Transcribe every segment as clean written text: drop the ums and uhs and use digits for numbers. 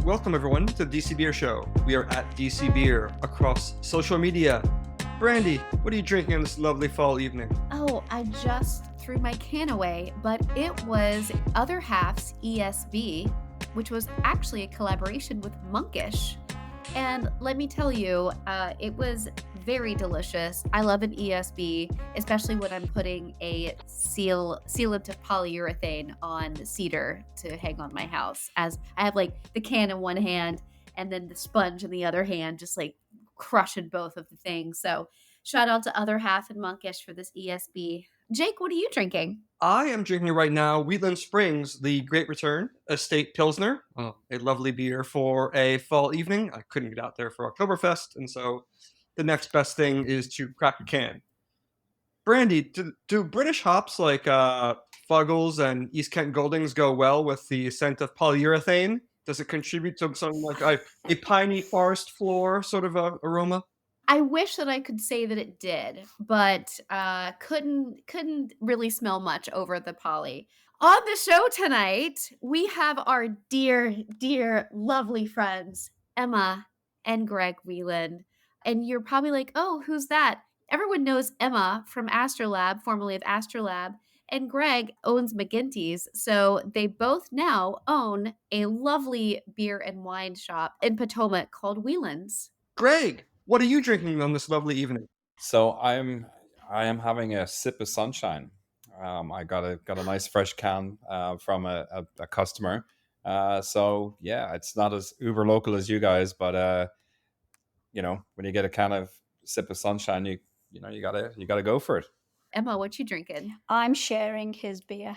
Welcome everyone to the DC Beer Show. We are at DC Beer across social media. Brandy, what are you drinking on this lovely fall evening? Oh, I just threw my can away, but it was Other Half's ESB, which was actually a collaboration with Monkish. And let me tell you, it was very delicious. I love an ESB, especially when I'm putting a sealant of polyurethane on cedar to hang on my house. As I have like the can in one hand and then the sponge in the other hand, just like crushing both of the things. So shout out to Other Half and Monkish for this ESB. Jake, what are you drinking? I am drinking right now Whelan Springs, the Great Return Estate Pilsner. A lovely beer for a fall evening. I couldn't get out there for Oktoberfest, and so the next best thing is to crack a can. Brandy, do British hops like Fuggles and East Kent Goldings go well with the scent of polyurethane? Does it contribute to something like a piney forest floor sort of aroma? I wish that I could say that it did, but couldn't really smell much over the poly. On the show tonight, we have our dear, lovely friends, Emma and Greg Whelan. And you're probably like, oh, who's that? Everyone knows Emma from Astrolab, formerly of Astrolab, and Greg owns McGinty's. So they both now own a lovely beer and wine shop in Potomac called Whelans. Greg, what are you drinking on this lovely evening? So I am having a sip of sunshine. I got a nice fresh can from a customer. So yeah, it's not as uber local as you guys, but when you get a can of sip of sunshine, you gotta go for it. Emma, what you drinking? I'm sharing his beer.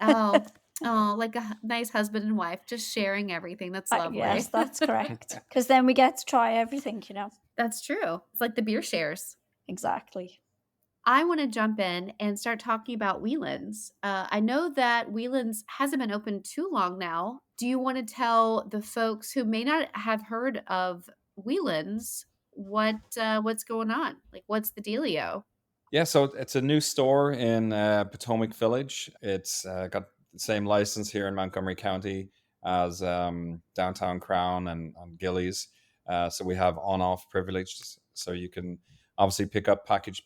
Oh, oh, like a nice husband and wife, just sharing everything. That's lovely. Yes, that's correct. Because then we get to try everything. That's true. It's like the beer shares. Exactly. I want to jump in and start talking about Whelans. I know that Whelans hasn't been open too long now. Do you want to tell the folks who may not have heard of Whelans what's going on? Like, what's the dealio? Yeah, so it's a new store in Potomac Village. It's got the same license here in Montgomery County as Downtown Crown and Gillies. So we have on-off privileges. So you can obviously pick up packaged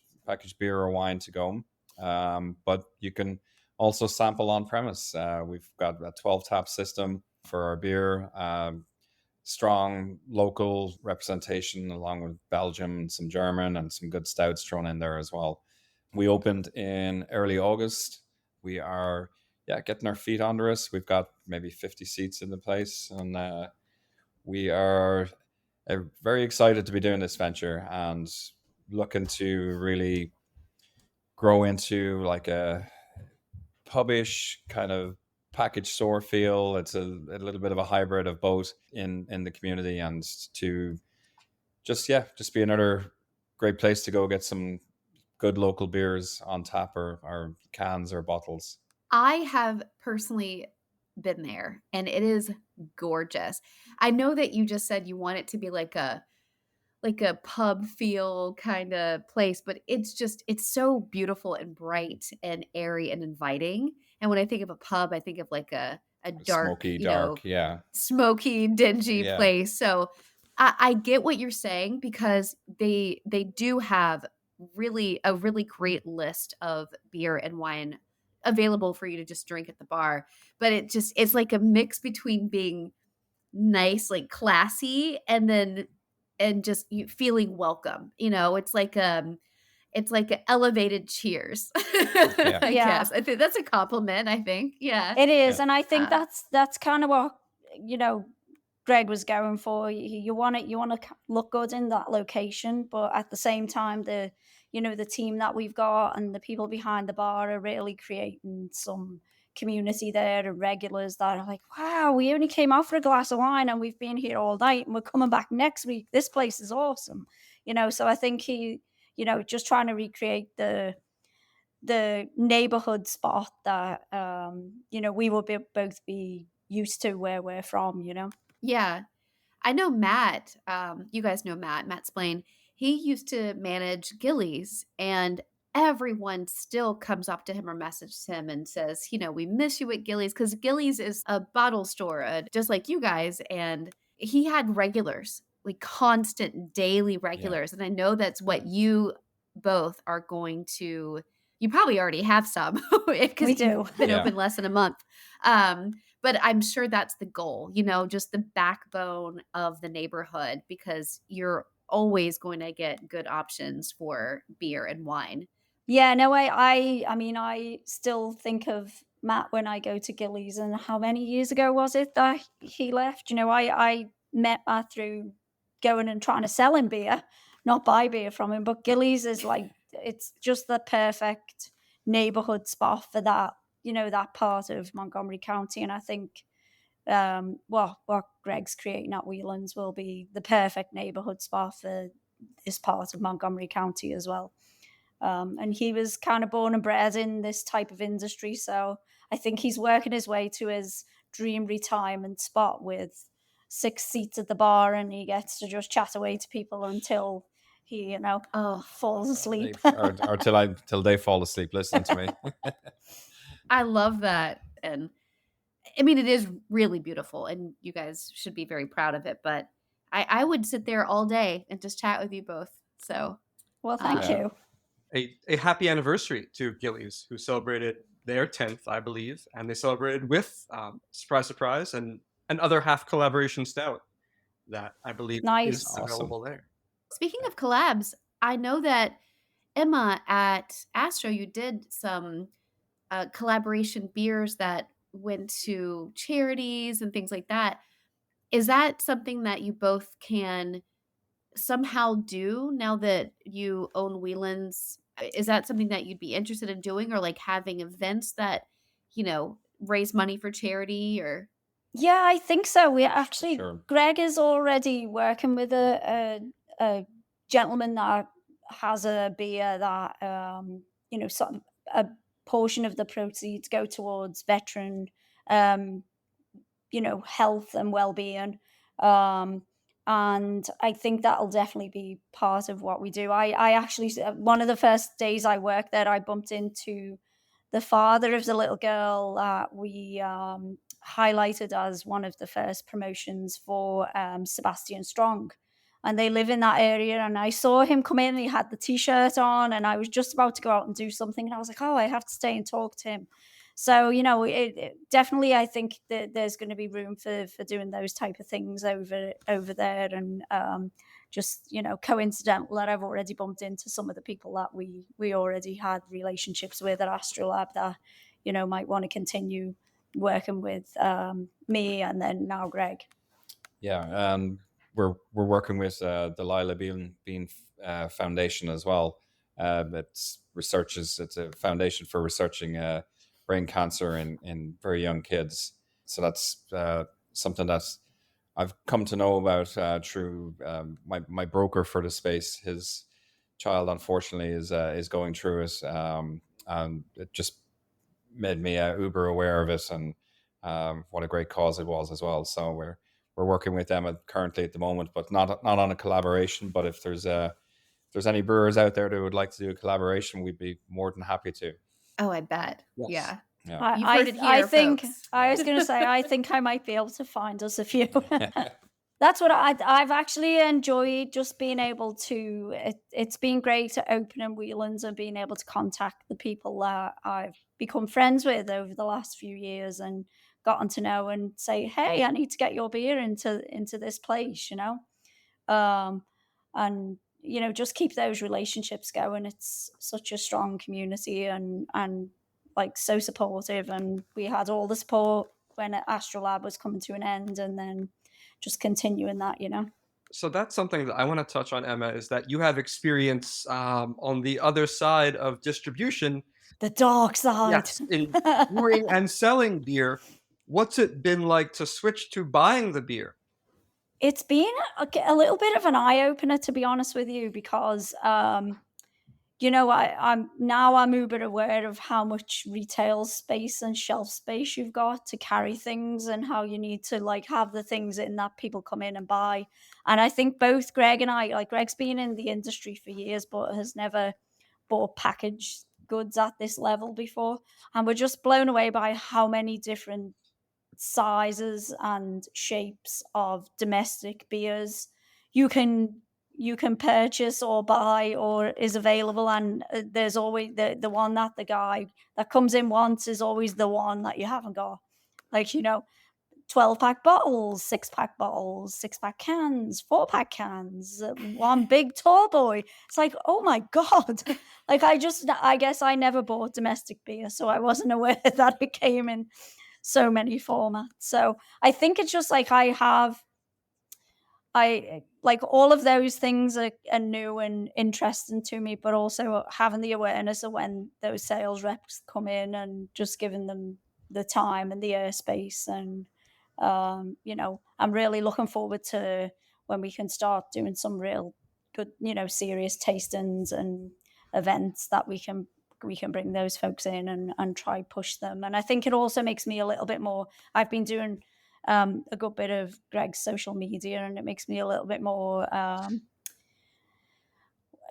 beer or wine to go, but you can also sample on premise. We've got a 12 tap system for our beer. Strong local representation along with Belgium and some German and some good stouts thrown in there as well. We opened in early August. We are getting our feet under us. We've got maybe 50 seats in the place, and we are very excited to be doing this venture and looking to really grow into like a pubish kind of package store feel. It's a little bit of a hybrid of both in the community, and to just be another great place to go get some good local beers on tap or cans or bottles. I have personally been there and it is gorgeous. I know that you just said you want it to be like a pub feel kind of place, but it's so beautiful and bright and airy and inviting. And when I think of a pub, I think of like a dark, Smoky, dark, smoky, dingy Yeah. place. So I get what you're saying because they do have a really great list of beer and wine available for you to just drink at the bar. But it's like a mix between being nice, like classy, and just you feeling welcome. It's like an elevated cheers. I guess. I think that's a compliment, I think. Yeah. It is. Yeah. And I think that's kind of what, Greg was going for. You want to look good in that location, but at the same time, the team that we've got and the people behind the bar are really creating some community there and regulars that are like, wow, we only came out for a glass of wine and we've been here all night and we're coming back next week. This place is awesome. So I think he, just trying to recreate the neighborhood spot that, we will both be used to where we're from, Yeah. I know Matt, you guys know Matt Splain. He used to manage Gillies, and everyone still comes up to him or messages him and says, "We miss you at Gillies," because Gillies is a bottle store, just like you guys, and he had regulars, like constant daily Yeah. regulars, and I know that's what you both are going to you probably already have some because We you've do. been Yeah. open less than a month, but I'm sure that's the goal, just the backbone of the neighborhood because you're always going to get good options for beer and wine. Yeah, no, I mean, I still think of Matt when I go to Gillies, and how many years ago was it that he left? I met Matt through going and trying to sell him beer, not buy beer from him. But Gillies is like, it's just the perfect neighborhood spot for that, that part of Montgomery County. And I think, well, what Greg's creating at Whelans will be the perfect neighborhood spot for this part of Montgomery County as well. And he was kind of born and bred in this type of industry. So I think he's working his way to his dream retirement spot with 6 seats at the bar, and he gets to just chat away to people until he, Oh, falls asleep. Or till they fall asleep listening to me. I love that. And I mean, it is really beautiful, and you guys should be very proud of it. But I would sit there all day and just chat with you both. So, Well, thank Yeah. um, you. A happy anniversary to Gillies, who celebrated their 10th, I believe, and they celebrated with surprise, surprise, and another half collaboration stout that I believe is Nice. Awesome. available there. speaking of collabs, I know that Emma at Astro, you did some collaboration beers that went to charities and things like that. Is that something that you both can somehow do now that you own Whelan's? Is that something that you'd be interested in doing or like having events that, raise money for charity or Yeah, I think so. We actually, Sure. Greg is already working with a gentleman that has a beer that, some a portion of the proceeds go towards veteran, um, health and well-being. Um, and I think that'll definitely be part of what we do. I actually, one of the first days I worked there, I bumped into the father of the little girl that we highlighted as one of the first promotions for Sebastian Strong. And they live in that area. And I saw him come in, and he had the t shirt on, and I was just about to go out and do something. And I was like, oh, I have to stay and talk to him. So, definitely, I think that there's going to be room for doing those type of things over there. And just, coincidental that I've already bumped into some of the people that we already had relationships with at Astrolab that, might want to continue working with me and then now Greg. Yeah, and we're working with the Lila Bean Foundation as well. It's a foundation for researching brain cancer in very young kids. So that's something that I've come to know about through my broker for the space. His child, unfortunately, is going through it, and it just made me uber aware of it, and what a great cause it was as well. So we're working with them currently at the moment, but not on a collaboration. But if there's any brewers out there that would like to do a collaboration, we'd be more than happy to. oh, I bet. Yes. Yeah. Yeah. You've heard it I here, think folks. I was going to say I think I might be able to find us a few. That's what I've actually enjoyed, just being able to. It's been great to open in Whelans and being able to contact the people that I've become friends with over the last few years and gotten to know and say, hey, I need to get your beer into this place, um, and just keep those relationships going. It's such a strong community and like so supportive, and we had all the support when Astrolab was coming to an end, and then just continuing that. So that's something that I want to touch on, Emma, is that you have experience on the other side of distribution. The dark side. Yes, in brewing and selling beer. What's it been like to switch to buying the beer? It's been a little bit of an eye opener, to be honest with you, because I'm uber aware of how much retail space and shelf space you've got to carry things, and how you need to like have the things in that people come in and buy. And I think both Greg and I, like Greg's been in the industry for years, but has never bought packaged goods at this level before, and we're just blown away by how many different sizes and shapes of domestic beers you can purchase or buy or is available. And there's always the one that the guy that comes in once is always the one that you haven't got, like 12-pack bottles, 6-pack bottles, 6-pack cans, 4-pack cans, one big tall boy. It's like, oh my God. Like, I guess I never bought domestic beer, so I wasn't aware that it came in so many formats. So I think it's just like I like all of those things are new and interesting to me, but also having the awareness of when those sales reps come in and just giving them the time and the airspace. And, I'm really looking forward to when we can start doing some real good, serious tastings and events that we can bring those folks in and try push them. And I think it also makes me a little bit more, I've been doing a good bit of Greg's social media, and it makes me a little bit more,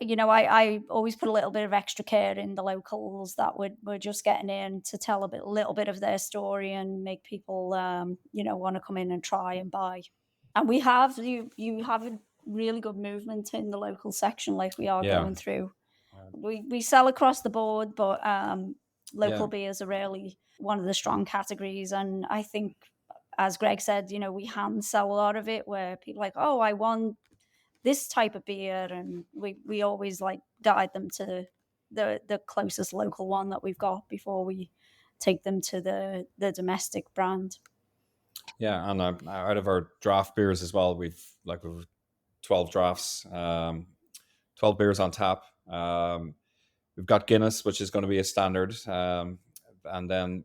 I always put a little bit of extra care in the locals that we're just getting in to tell a little bit of their story and make people, want to come in and try and buy. And we have, you have a really good movement in the local section, like we are Yeah. going through. We sell across the board, but local Yeah. beers are really one of the strong categories. And I think, as Greg said, we hand sell a lot of it, where people are like, oh, I want this type of beer, and we always like guide them to the closest local one that we've got before we take them to the domestic brand. Yeah, and out of our draft beers as well, we've 12 drafts, 12 beers on tap. We've got Guinness, which is going to be a standard, and then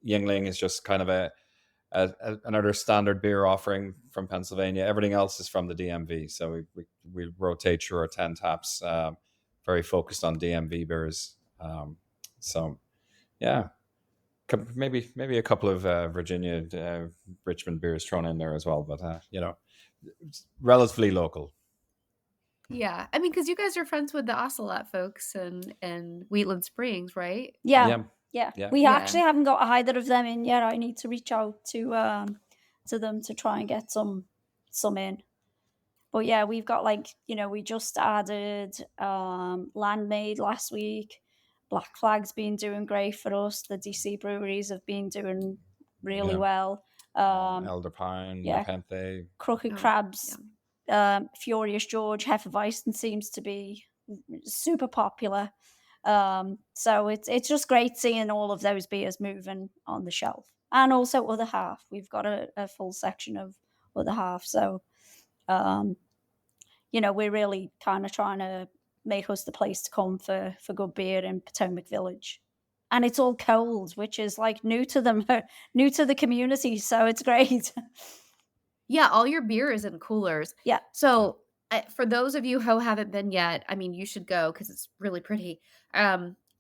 Yingling is just kind of another standard beer offering from Pennsylvania. Everything else is from the DMV, so we rotate through our 10 taps, very focused on DMV beers. So yeah, maybe a couple of Virginia, Richmond beers thrown in there as well, but it's relatively local. Yeah, I mean, because you guys are friends with the Ocelot folks and Wheatland Springs, right? Yeah. We Yeah. actually haven't got either of them in yet. I need to reach out to them to try and get some in. But yeah, we've got we just added Landmade last week. Black Flag's been doing great for us. The DC breweries have been doing really well. Elder Pine, Nepenthe, Crooked Crabs, Furious George, Hefeweizen seems to be super popular. So it's just great seeing all of those beers moving on the shelf. And also Other Half. We've got a full section of Other Half. So, we're really kind of trying to make us the place to come for good beer in Potomac Village. And it's all cold, which is like new to them, new to the community. So it's great. Yeah, all your beer is in coolers. Yeah. So for those of you who haven't been yet, I mean, you should go because it's really pretty.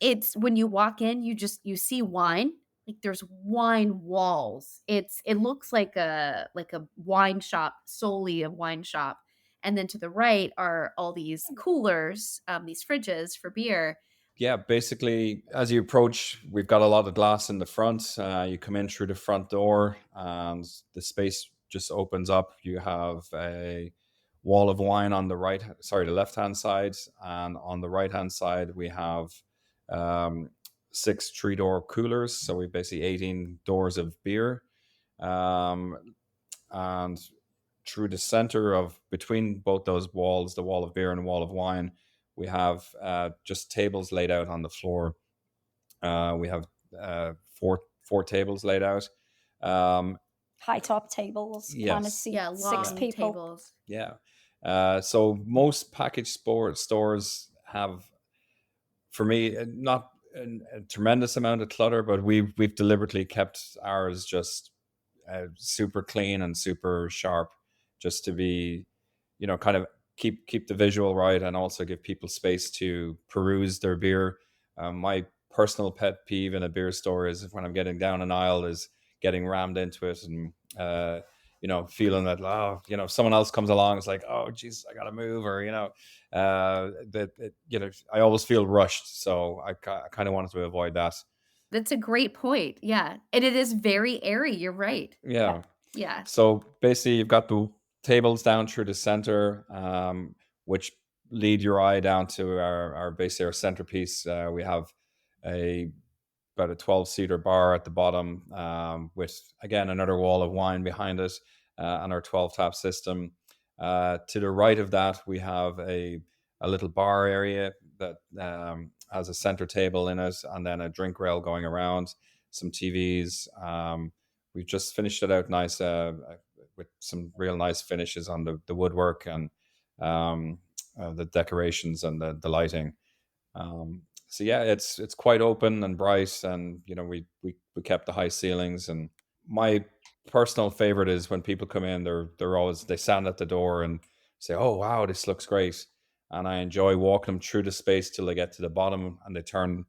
It's when you walk in, you see wine. Like there's wine walls. It looks like a wine shop, solely a wine shop. And then to the right are all these coolers, these fridges for beer. Yeah, basically, as you approach, we've got a lot of glass in the front. You come in through the front door, and the space just opens up. You have a wall of wine on the the left-hand side, and on the right-hand side we have 6 3-door coolers. So we've basically 18 doors of beer, and through the center of between both those walls, the wall of beer and the wall of wine, we have just tables laid out on the floor. We have 4 tables laid out. High top tables. Yes. Kind of seat long 6 people. tables. Yeah. So most package stores have, for me, not a tremendous amount of clutter, but we've deliberately kept ours just super clean and super sharp, just to be, kind of keep the visual right, and also give people space to peruse their beer. My personal pet peeve in a beer store is when I'm getting down an aisle is getting rammed into it, and feeling that, if someone else comes along, it's like, oh geez, I gotta move, or I always feel rushed, so I kind of wanted to avoid that. That's a great point, yeah, and it is very airy, you're right. Yeah. Yeah. So basically, you've got the tables down through the center, which lead your eye down to our basically our centerpiece. We have a about a 12-seater bar at the bottom, with again another wall of wine behind it, and our 12 tap system. To the right of that, we have a little bar area that has a center table in it, and then a drink rail going around, some TVs. We've just finished it out nice, with some real nice finishes on the woodwork, and the decorations and the lighting. So yeah, it's quite open and bright, and we kept the high ceilings. And my personal favorite is when people come in, they stand at the door and say, "Oh wow, this looks great," and I enjoy walking them through the space till they get to the bottom, and they turn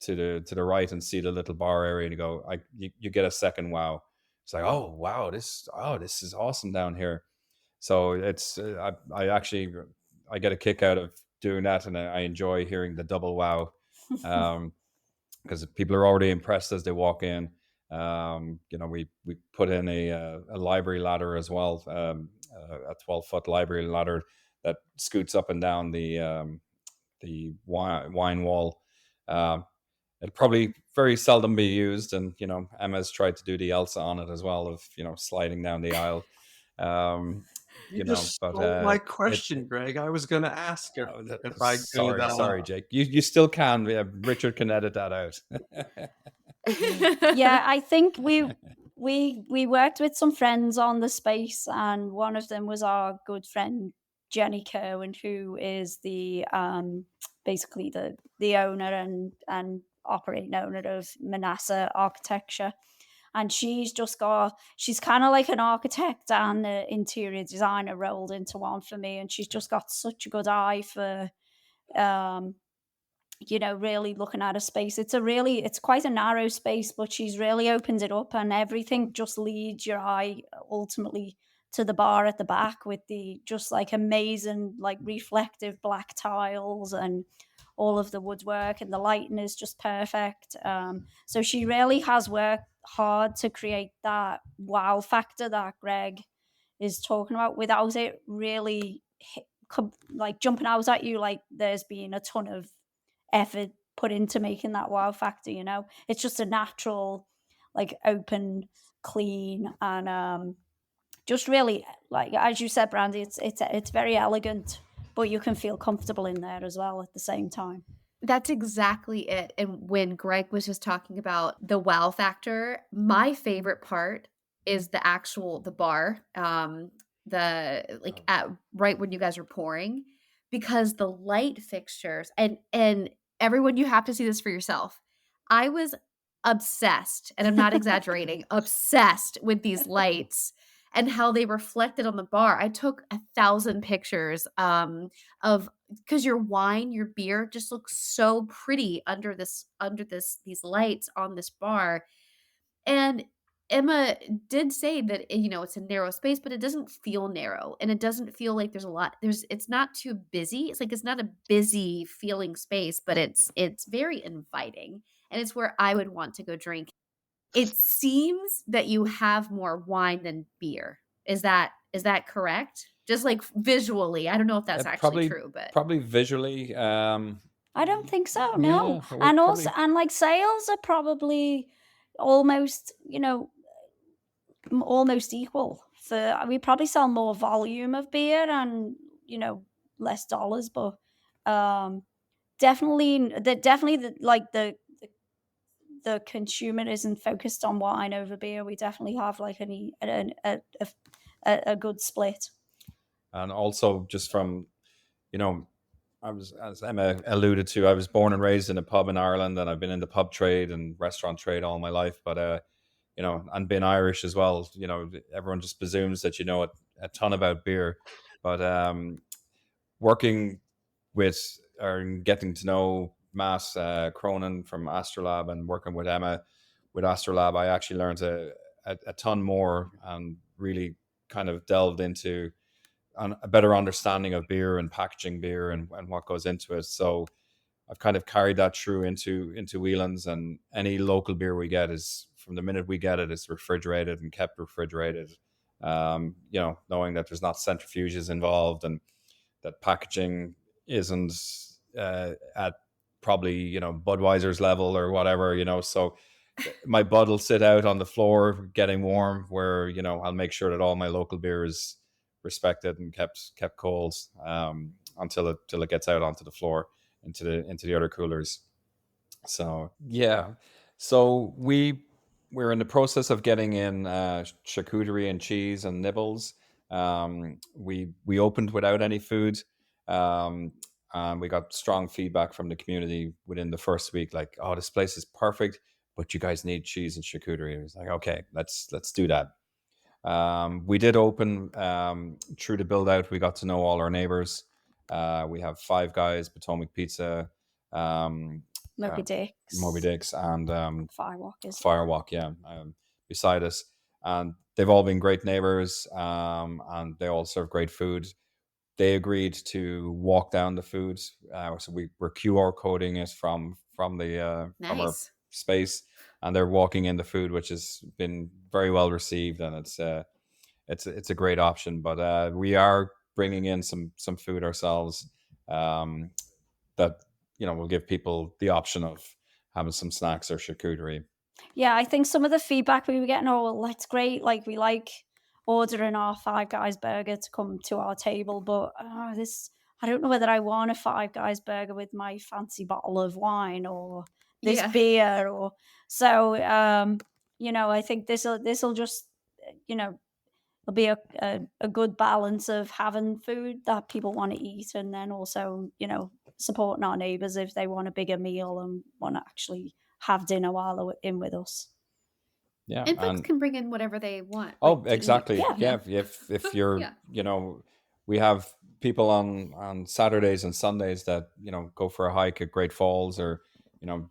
to the right and see the little bar area, and you get a second wow. It's like, oh wow, this is awesome down here. So it's I actually I get a kick out of doing that, and I enjoy hearing the double wow, because people are already impressed as they walk in. We put in a library ladder as well, a 12-foot library ladder that scoots up and down the wine wall. Um, It'll probably very seldom be used, and Emma's tried to do the Elsa on it as well, of sliding down the aisle. Um, You just but stole my it question, Greg. I was gonna ask if I do sorry, that. sorry, Jake. You still can. Yeah, Richard can edit that out. Yeah, I think we worked with some friends on the space, and one of them was our good friend Jenny Kerwin, who is the basically the owner and operating owner of Manasseh Architecture. And she's kind of like an architect and an interior designer rolled into one for me, and she's just got such a good eye for um really looking at a space. It's quite a narrow space, but she's really opened it up, and everything just leads your eye ultimately to the bar at the back with the just like amazing, like reflective black tiles and all of the woodwork, and the lighting is just perfect. So she really has worked hard to create that wow factor that Greg is talking about without it really like jumping out at you like there's been a ton of effort put into making that wow factor. It's just a natural, like, open, clean, and just really, like as you said, Brandy, it's very elegant, but you can feel comfortable in there as well at the same time. That's exactly it, and when Greg was just talking about the wow factor, my favorite part is the bar, at right when you guys are pouring, because the light fixtures and everyone, you have to see this for yourself. I was obsessed, and I'm not exaggerating, obsessed with these lights and how they reflected on the bar. I took 1,000 pictures, of because your wine, your beer just looks so pretty under these lights on this bar. And Emma did say that it's a narrow space, but it doesn't feel narrow, and it doesn't feel like there's a lot. It's not too busy. It's not a busy feeling space, but it's very inviting, and it's where I would want to go drink. It seems that you have more wine than beer. Is that correct? Just like visually. I don't know if that's actually probably true, but probably visually. I don't think so, no. Yeah, we're And probably also, and like sales are probably almost, almost equal. We probably sell more volume of beer and less dollars, but um, definitely the consumer isn't focused on wine over beer. We definitely have like a good split. and also just from you know I was, as Emma alluded to, I was born and raised in a pub in Ireland, and I've been in the pub trade and restaurant trade all my life. But and being Irish as well, everyone just presumes that you know a ton about beer. But working with or getting to know Matt Cronin from Astrolab, and working with Emma with Astrolab, I actually learned a ton more, and really kind of delved into a better understanding of beer and packaging beer and what goes into it. So I've kind of carried that through into Whelans, and any local beer we get is from the minute we get it, it's refrigerated and kept refrigerated. Knowing that there's not centrifuges involved and that packaging isn't at probably Budweiser's level or whatever. So my bud will sit out on the floor getting warm, where I'll make sure that all my local beer is respected and kept cold until it gets out onto the floor into the other coolers. So yeah, so we're in the process of getting in charcuterie and cheese and nibbles. We opened without any food, um, and we got strong feedback from the community within the first week, like, "Oh, this place is perfect, but you guys need cheese and charcuterie." It was like, "Okay, let's do that." We did open through the build out. We got to know all our neighbors. We have Five Guys, Potomac Pizza, um, Moby uh, Moby Dicks, Dicks, and Firewalkers. Firewalk, yeah, beside us. And they've all been great neighbors, and they all serve great food. They agreed to walk down the food, so we're QR coding it from our Nice. space, and they're walking in the food, which has been very well received, and it's a great option. But we are bringing in some food ourselves, um, that will give people the option of having some snacks or charcuterie. Yeah, I think some of the feedback we were getting, oh, well, that's great. Like, we like ordering our Five Guys burger to come to our table, but I don't know whether I want a Five Guys burger with my fancy bottle of wine or this Yeah. beer, or so. I think this'll just, it'll be a good balance of having food that people want to eat, and then also, supporting our neighbors if they want a bigger meal and want to actually have dinner while they're in with us. Yeah, And folks and can bring in whatever they want, oh, like, to eat. exactly. Yeah. Yeah, Yeah. if you're, Yeah. we have people on Saturdays and Sundays that go for a hike at Great Falls, or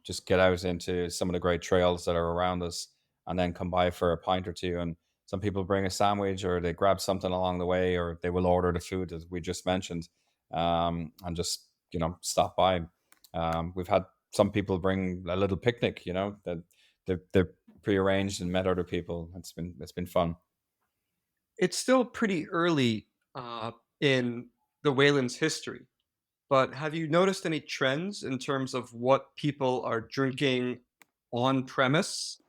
just get out into some of the great trails that are around us, and then come by for a pint or two. And some people bring a sandwich, or they grab something along the way, or they will order the food as we just mentioned, and just stop by. We've had some people bring a little picnic, that they're prearranged and met other people. It's been fun. It's still pretty early in the Whalen's history, but have you noticed any trends in terms of what people are drinking on premise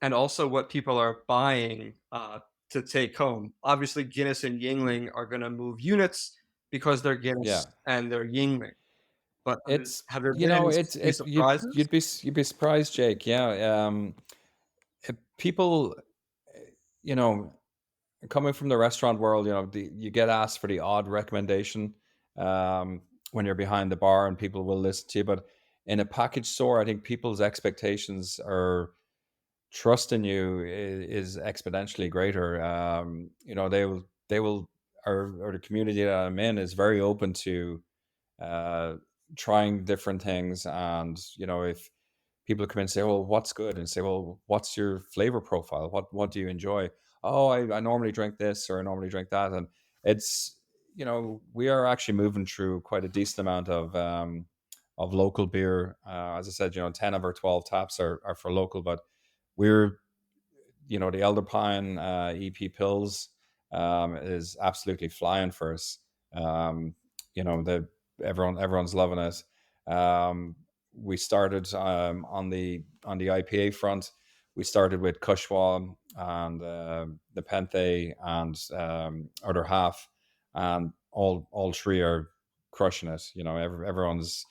and also what people are buying to take home? Obviously, Guinness and Yingling are going to move units because they're Yeah, Guinness and they're Yingling. But it's have there been any it's surprises? you'd be surprised, Jake. Yeah, people, eh, you know, coming from the restaurant world, you get asked for the odd recommendation, when you're behind the bar, and people will listen to you. But in a package store, I think people's expectations are trust in you is exponentially greater. They will, or the community that I'm in is very open to uh, trying different things. And if people come in and say, "Well, what's good?" and say, "Well, what's your flavor profile? What do you enjoy?" "Oh, I normally drink this, or I normally drink that." And it's we are actually moving through quite a decent amount of local beer. As I said, 10 of our 12 taps are for local, but we're the Elder Pine EP Pills is absolutely flying for us. The everyone's loving it. Um, we started on the IPA front. We started with Kushwa and the Nepenthe and other half, and all three are crushing it. Everyone's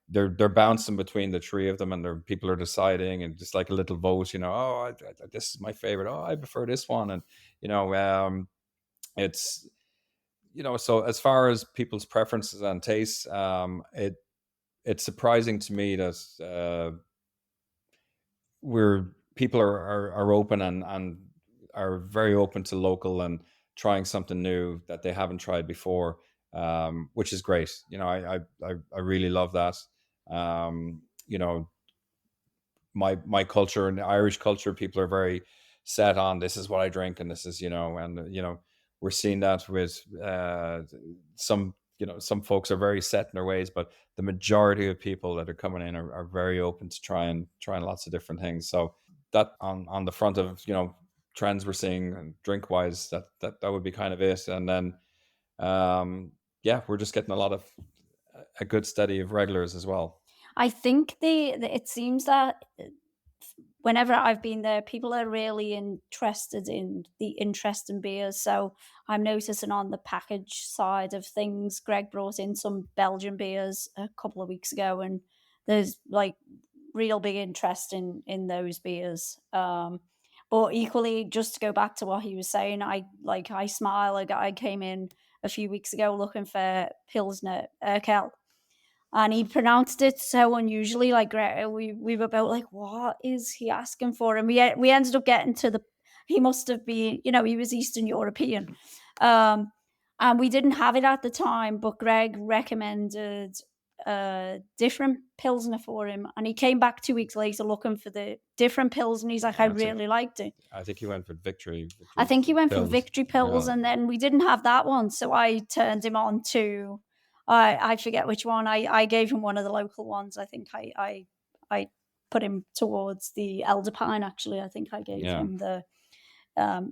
they're bouncing between the three of them, and people are deciding, and just like a little vote. Oh, this is my favorite. Oh, I prefer this one, and it's so as far as people's preferences and tastes, it's surprising to me that we're people are open, and are very open to local and trying something new that they haven't tried before, which is great. I really love that. um, you know my culture and the Irish culture, people are very set on, this is what I drink, and this is and we're seeing that with some, some folks are very set in their ways, but the majority of people that are coming in are very open to trying lots of different things. So that on the front of, trends we're seeing and drink wise, that would be kind of it. And then yeah, we're just getting a good steady of regulars as well. I think it seems that whenever I've been there, people are really interested in the interesting beers. So I'm noticing on the package side of things, Greg brought in some Belgian beers a couple of weeks ago, and there's like real big interest in those beers. But equally, just to go back to what he was saying, I smile. A guy came in a few weeks ago looking for Pilsner Urquell, and he pronounced it so unusually. Like we were both like, what is he asking for? And we ended up getting to the. He must have been, he was Eastern European, and we didn't have it at the time. But Greg recommended a different pilsner for him, and he came back 2 weeks later looking for the different pills, and he's like, I really liked it. I think he went for Victory. I think he went for Pills. Victory Pills, Yeah. and then we didn't have that one, so I turned him on to. I forget which one. I gave him one of the local ones. I think I put him towards the Elder Pine. Actually, I think I gave him the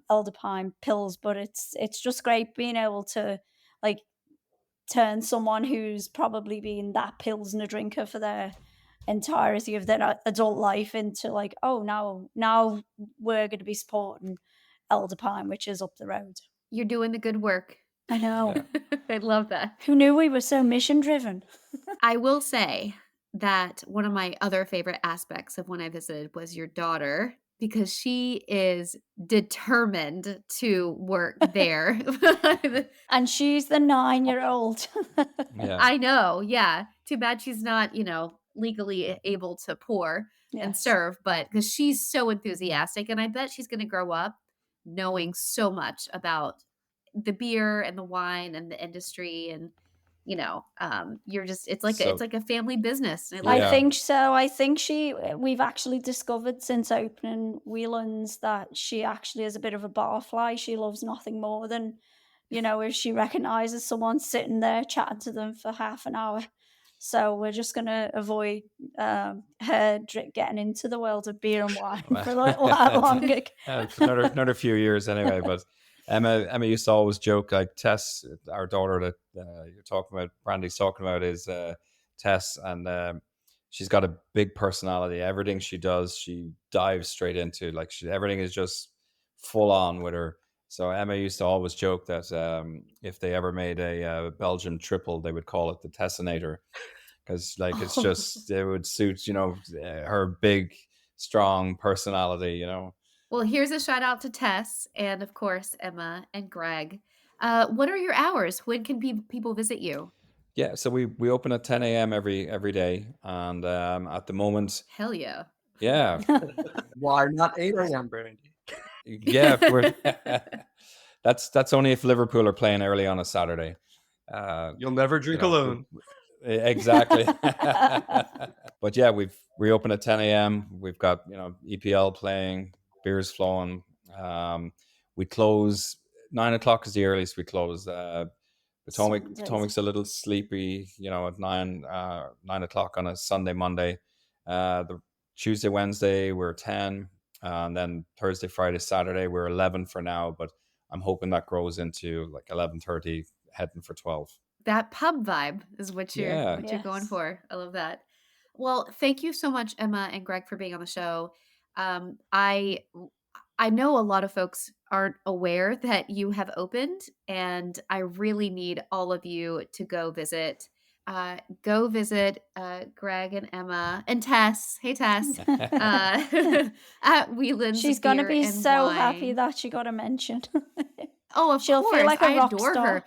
Elder Pine pills. But it's just great being able to like turn someone who's probably been that Pilsner drinker for their entirety of their adult life into like, oh, now we're going to be supporting Elder Pine, which is up the road. You're doing the good work. I know. I love that. Who knew we were so mission driven? I will say that one of my other favorite aspects of when I visited was your daughter, because she is determined to work there. And she's the 9-year-old. Yeah. I know. Yeah. Too bad she's not, legally able to pour and serve, but because she's so enthusiastic, and I bet she's going to grow up knowing so much about the beer and the wine and the industry, and it's like a family business. I think so. I think we've actually discovered since opening Whelans that she actually is a bit of a barfly. She loves nothing more than, if she recognizes someone sitting there chatting to them for half an hour. So we're just going to avoid her getting into the world of beer and wine for a little while longer. Another few years anyway. But Emma used to always joke, like Tess, our daughter that you're talking about, Brandy's talking about, is Tess, and she's got a big personality. Everything she does, she dives straight into. Like everything is just full on with her. So Emma used to always joke that if they ever made a Belgian triple, they would call it the Tessinator, because like it's just it would suit her big, strong personality. Well, here's a shout out to Tess and of course Emma and Greg. What are your hours? When can people visit you? Yeah, so we open at 10 a.m. every day, and at the moment, hell yeah, yeah. Why not 8 a.m., Brandy? Yeah, that's only if Liverpool are playing early on a Saturday. You'll never drink alone. Exactly. But yeah, we open at 10 a.m. We've got EPL playing, beers flowing. We close 9 o'clock is the earliest we close. Potomac's a little sleepy, at 9 o'clock on a Sunday, Monday. The Tuesday, Wednesday we're 10, and then Thursday, Friday, Saturday we're 11 for now. But I'm hoping that grows into like 11:30, heading for 12. That pub vibe is what you're going for. I love that. Well, thank you so much, Emma and Greg, for being on the show. I know a lot of folks aren't aware that you have opened, and I really need all of you to go visit. Greg and Emma and Tess. Hey, Tess. At Whelan's. She's going to be so happy that she got a mention. Oh, she'll course. feel like a rock adore star. Her.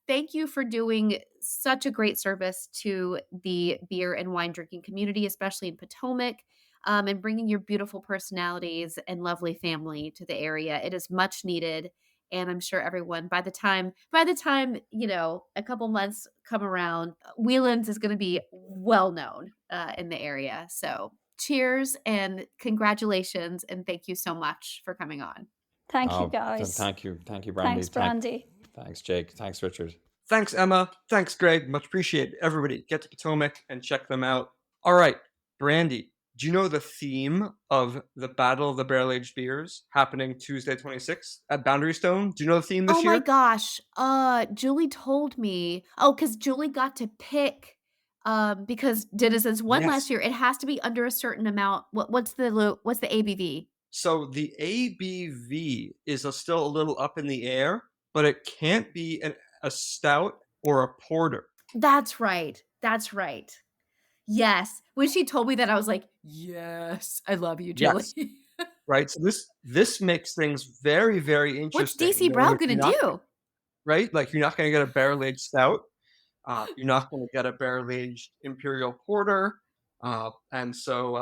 Thank you for doing such a great service to the beer and wine drinking community, especially in Potomac, and bringing your beautiful personalities and lovely family to the area. It is much needed. And I'm sure everyone, by the time, a couple months come around, Whelans is going to be well known in the area. So cheers and congratulations. And thank you so much for coming on. Thank you, Thank guys. you, Brandy. Thanks, Brandy. Thanks, Jake. Thanks, Richard. Thanks, Emma. Thanks, Greg. Much appreciated. Everybody, get to Potomac and check them out. All right, Brandy, do you know the theme of the Battle of the Barrel-Aged Beers happening Tuesday 26th at Boundary Stone? Do you know the theme Oh this my year? gosh. Julie told me. Oh, because Julie got to pick. Because Denizens won last Yes. year. It has to be under a certain amount. What's the ABV? So the ABV is still a little up in the air, but it can't be a stout or a porter. That's right. That's right. Yes. When she told me that, I was like, yes, I love you, Julie. Yes. Right? So this makes things very, very What's interesting, DC knowing Brow that gonna do? right? Like, you're not gonna get a barrel-aged stout. You're not gonna get a barrel-aged imperial porter. And so,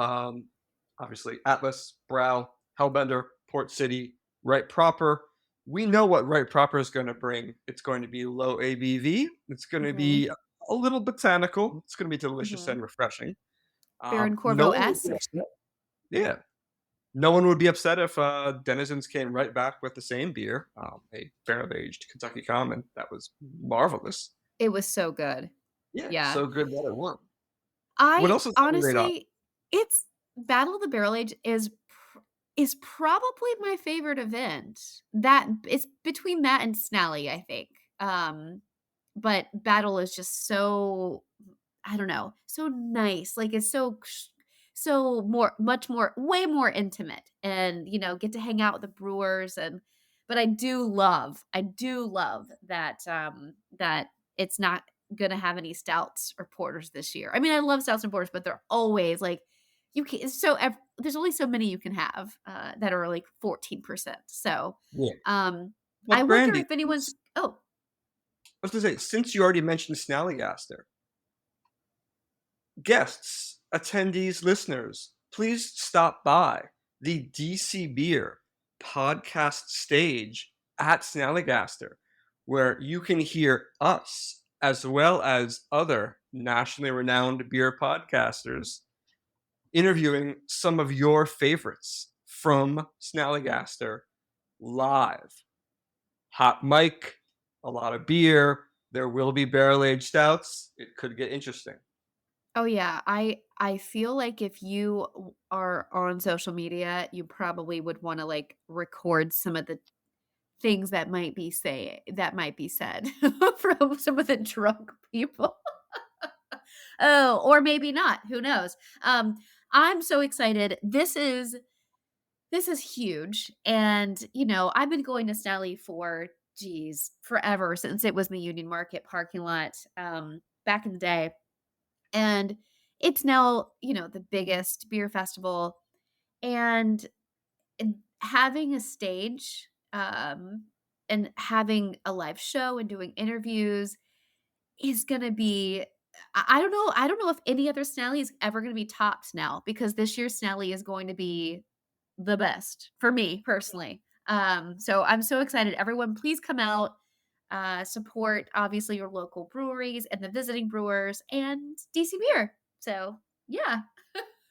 obviously, Atlas, Brow, Hellbender, Port City, Right Proper. We know what Right Proper is gonna bring. It's going to be low ABV. It's gonna Mhm, be a little botanical. It's gonna be delicious mhm. and refreshing. Baron No one would be Corvo-esque. upset. Yeah. No one would be upset if Denizens came right back with the same beer, a barrel-aged Kentucky Common. That was marvelous. It was so good. Yeah, Yeah. so good that it won. What I else is on your radar? honestly, it's Battle of the Barrel Age is probably my favorite event. That it's between that and Snally, I think. But Battle is just so I don't know, so nice. Like it's so much more way more intimate and get to hang out with the brewers and but I do love that it's not gonna have any stouts or porters this year. I mean, I love stouts and porters, but they're always like you can there's only so many you can have that are like 14%. So Yeah. um I But wonder Brandy, if anyone's oh I was gonna say, since you already mentioned Snallygaster, guests, attendees, listeners, please stop by the DC Beer podcast stage at Snallygaster, where you can hear us as well as other nationally renowned beer podcasters interviewing some of your favorites from Snallygaster live. Hot mic, a lot of beer. There will be barrel aged stouts. It could get interesting. Oh yeah, I feel like if you are on social media, you probably would want to like record some of the things that might be said from some of the drunk people. Oh, or maybe not. Who knows? I'm so excited. This is huge, and I've been going to Snally for geez forever since it was the Union Market parking lot back in the day. And it's now, the biggest beer festival and having a stage, and having a live show and doing interviews is gonna be I don't know if any other Snally is ever gonna be topped now because this year's Snally is going to be the best for me personally. So I'm so excited. Everyone, please come out, support obviously your local breweries and the visiting brewers and DC Beer. So yeah,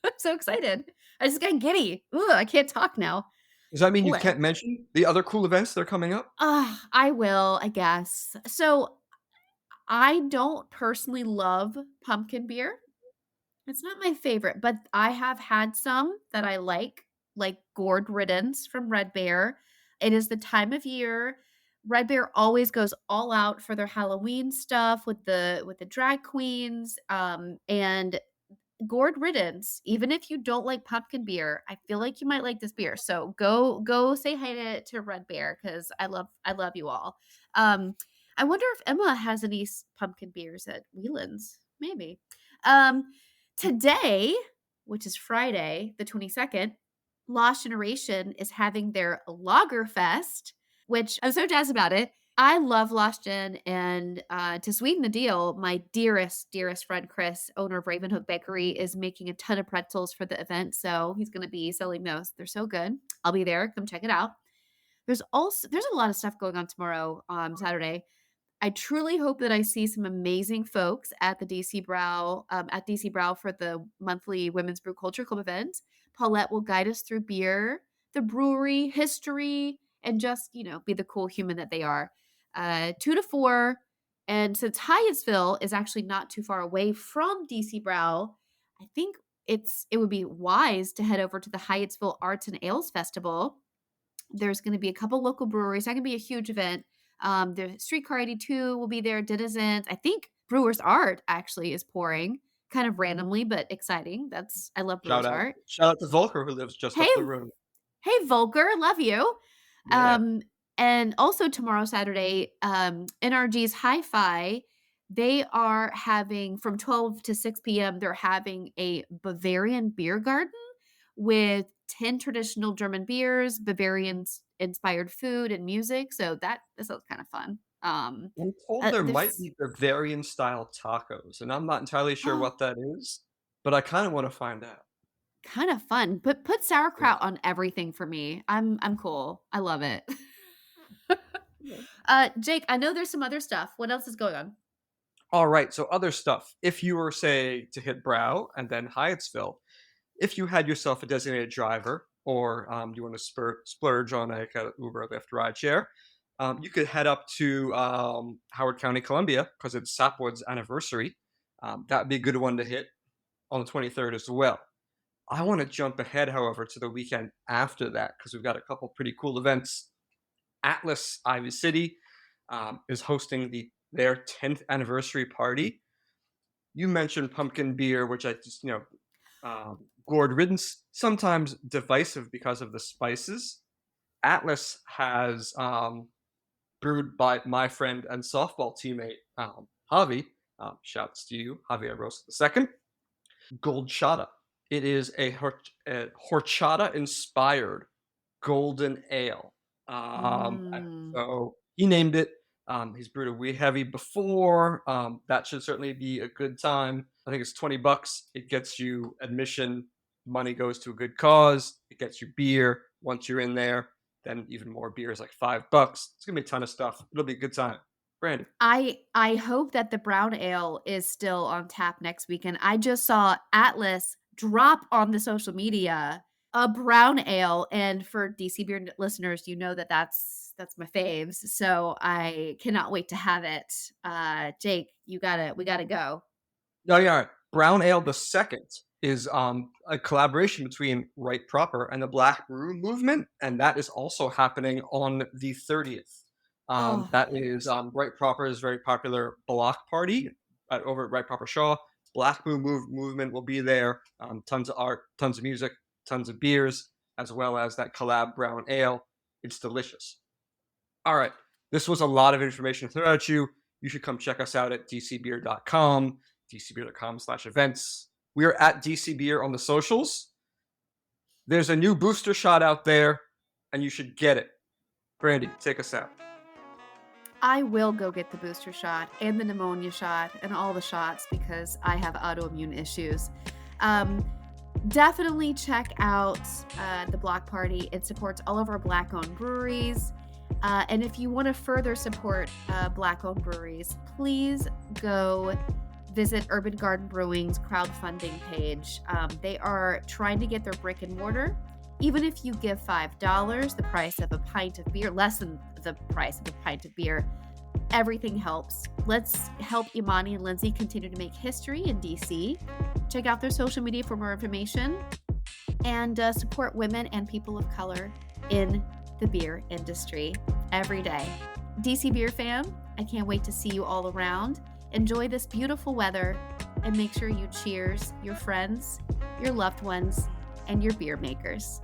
I'm so excited. I just got giddy. Ooh, I can't talk now. Does that mean you Bleh. can't mention the other cool events that are coming up? I will, I guess. So I don't personally love pumpkin beer. It's not my favorite, but I have had some that I like Gourd Riddance from Red Bear. It is the time of year. Red Bear always goes all out for their Halloween stuff with the drag queens. And Gourd Riddance, even if you don't like pumpkin beer, I feel like you might like this beer. So go say hi to Red Bear because I love you all. I wonder if Emma has any pumpkin beers at Whelans. Maybe. Um, Today, which is Friday, the 22nd, Lost Generation is having their Lager Fest, which I'm so jazzed about it. I love Lost Gen, and to sweeten the deal, my dearest friend Chris, owner of Ravenhook Bakery, is making a ton of pretzels for the event. So he's going to be selling those. They're so good. I'll be there. Come check it out. There's a lot of stuff going on tomorrow, Saturday. I truly hope that I see some amazing folks at the DC Brow for the monthly Women's Brew Culture Club event. Paulette will guide us through beer, the brewery, history, and just, be the cool human that they are. 2 to 4. And since Hyattsville is actually not too far away from DC Brow, I think it would be wise to head over to the Hyattsville Arts and Ales Festival. There's going to be a couple local breweries. That can be a huge event. The Streetcar 82 will be there. Denizens. I think Brewers Art actually is pouring kind of randomly, but exciting. I love Shout Brewers out, Art. shout out to Volker who lives just Hey, up the road. hey, Volker, love you. Yeah. And also tomorrow, Saturday, NRG's Hi-Fi, they are having from 12 to 6 p.m. They're having a Bavarian beer garden with 10 traditional German beers, Bavarian inspired food and music. So that sounds kind of fun. I'm told there might There's be Bavarian style tacos, and I'm not entirely sure what that is, but I kind of want to find out. kind of fun. Put sauerkraut on everything for me. I'm cool. I love it. Jake, I know there's some other stuff. What else is going on? All right, so other stuff. If you were, say, to hit Brow and then Hyattsville, if you had yourself a designated driver, or you want to splurge on a kind of Uber, Lyft, rideshare, you could head up to Howard County, Columbia, because it's Sapwood's anniversary. That'd be a good one to hit on the 23rd as well. I want to jump ahead, however, to the weekend after that, because we've got a couple pretty cool events. Atlas Ivy City is hosting their 10th anniversary party. You mentioned pumpkin beer, which I just, gourd ridden, sometimes divisive because of the spices. Atlas has brewed by my friend and softball teammate, Javi. Shouts to you, Javier Rosa II. Gold Chata. It is a horchata-inspired golden ale. So he named it. He's brewed a wee heavy before. That should certainly be a good time. I think it's $20. It gets you admission. Money goes to a good cause. It gets you beer once you're in there. Then even more beer is like $5. It's gonna be a ton of stuff. It'll be a good time. Brandy. I hope that the brown ale is still on tap next weekend. I just saw Atlas drop on the social media a brown ale, and for DC Beer listeners, you know that's my faves. So I cannot wait to have it. Jake, we gotta go. No, yeah. Brown Ale the Second is a collaboration between Right Proper and the Black Brew movement, and that is also happening on the 30th. That is Right Proper is very popular block party over at Right Proper Shaw. Black Brew movement will be there. Tons of art, tons of music, tons of beers, as well as that collab brown ale. It's delicious. All right, this was a lot of information to throw at you. You should come check us out at dcbeer.com, dcbeer.com/events. We are at DC Beer on the socials. There's a new booster shot out there, and you should get it. Brandy, take us out. I will go get the booster shot and the pneumonia shot and all the shots because I have autoimmune issues. Definitely check out the Block Party. It supports all of our Black-owned breweries. And if you want to further support Black-owned breweries, please go visit Urban Garden Brewing's crowdfunding page. They are trying to get their brick and mortar. Even if you give $5, the price of a pint of beer, less than the price of a pint of beer, everything helps. Let's help Imani and Lindsay continue to make history in DC. Check out their social media for more information and support women and people of color in the beer industry every day. DC Beer fam, I can't wait to see you all around. Enjoy this beautiful weather and make sure you cheers your friends, your loved ones, and your beer makers.